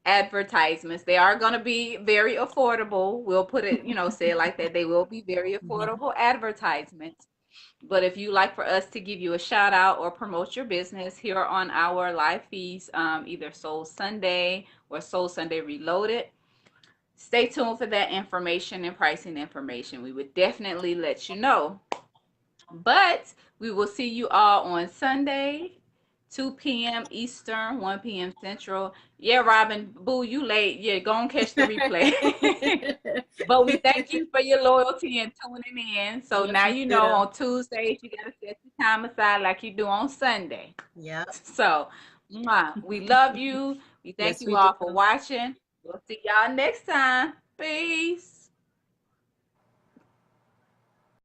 advertisements. They are gonna be very affordable. We'll put it, say it like that. They will be very affordable advertisements. But if you like for us to give you a shout out or promote your business here on our live feeds, either Soul Sunday or Soul Sunday Reloaded, stay tuned for that information and pricing information. We would definitely let you know. But we will see you all on Sunday, 2 p.m. Eastern, 1 p.m. Central. Yeah, Robin, boo, you late. Yeah, go and catch the replay. But we thank you for your loyalty and tuning in. So Yes, now you you do. know on Tuesdays you gotta set the time aside like you do on Sunday. Yep. So we love you. We thank Yes, we you all for do. watching. We'll see y'all next time. Peace.